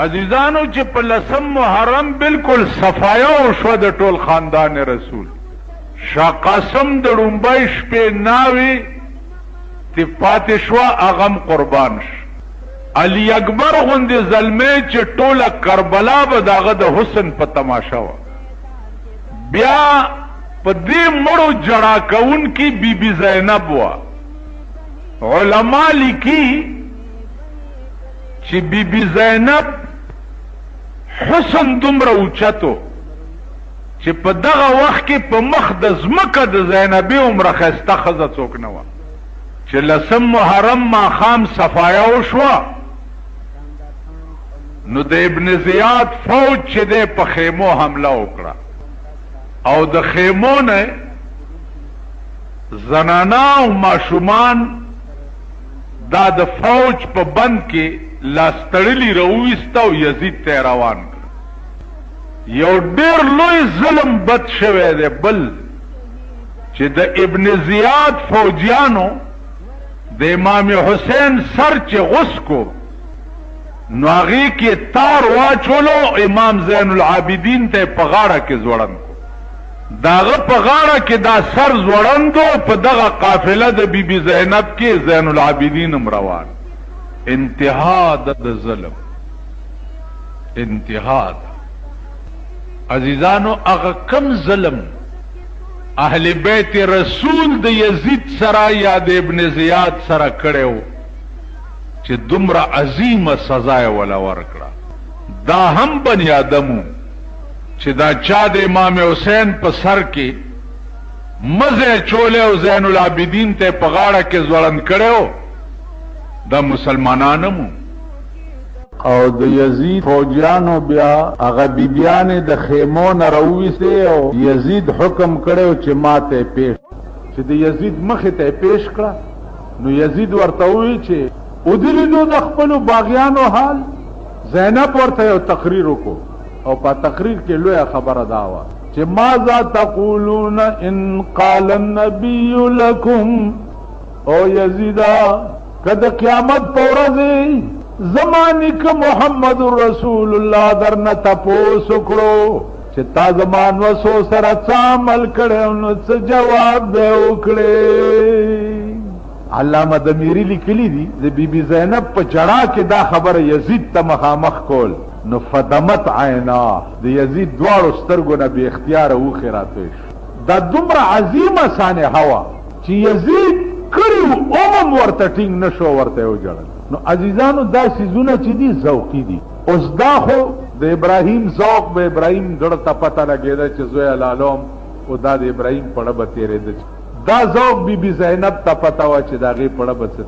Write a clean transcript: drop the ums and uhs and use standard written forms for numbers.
عزیزانو چې په لسم محرم بالکل صفایا وشوه د ټول خاندان رسول. شاه قاسم د ړومبی شپې ناوې تی پاتې شوه هغم قربان ش. علي اکبر غوندې زلمی چې ټوله کربلا به د هغه د حسن په تماشا وه. بیا په دې مړو جړا کوونکي بی بی زینب وه. علما لیکي چې بی بی زینب حسن دومره اوچتو چې په دغه وخت کې په مخ د ځمکه د زینبي عمره ښایسته ښځه څوک نه وه. چې لسم محرم ماښام صفایا وشوه نو د ابن زیاد فوج چې دی په خیمو حمله وکړه او د خیمو نه زنانا او ماشومان دا د فوج په بند کې لاستړلی راوویسته او یزید ته روان کړ. یو ډېر لوی ظلم بد شوی دی بل چې د ابن زیاد فوجیانو د امام حسین سر چې غوس کو نو هغې کې تار واچولو امام زین العابدین ته په غاړه کې ځوړند کو. د هغه په غاړه کې دا سر ځوړندو په دغه قافله د بی بی زینب کې زین العابدین هم روان. انتها د ظلم انتها ده. عزیزانو هغه کم ظلم اهل بیت رسول د یزید سره یا د ابن زیاد سره کړی و چې دومره عظیمه سزا یې وله ورکړه. دا هم بني آدمو چې دا چا د امام حسین په سر کې مزه چولی او زین العابدین ته په غاړه کې ځوړند کړی و دا مسلمانانمو. او د یزید فوجیانو بیا هغه بیبیانې د خیمو نه راوویستې او یزید حکم کړی چې ما ته پیش چې د یزید مخې ته یې پیش کړه نو یزید ورته وویل چې ودلیدو د خپلو باغیانو حال. زینب ورته یو تقریر وکړو او په تقریر کې لویه خبره دا وه چې ماذا تقولون ان قال النبي لكم او یزیدا که د قیامت په ورځې زمانی که محمد رسول الله در نه تپوس وکړو چې تا زمان وسو سره څه عمل کړی نو څه جواب دی وکړی. علامه دمیری لیکلی دي د بی بی زینب په جړا کې دا خبره یزید ته مخامخ کول نو فدمت عینا د یزید دواړو سترګو نه بې اختیاره اوښې راتوی شو. دا دومره عظیمه صانعه وه چې یزید کړي اومم ورته ټینګ نه شو ورته یې وجړل. نو عزیزانو دا څیزونه چې دي ذوقي دي. اوس دا خو د ابراهیم ذوق به ابراهیم ګړه ته پته لګېده چې زویه لالوم او دا د ابراهیم پړه به تېرېده. دا ذوق بی بی زینب ته پته وه چې د هغې پړه به څه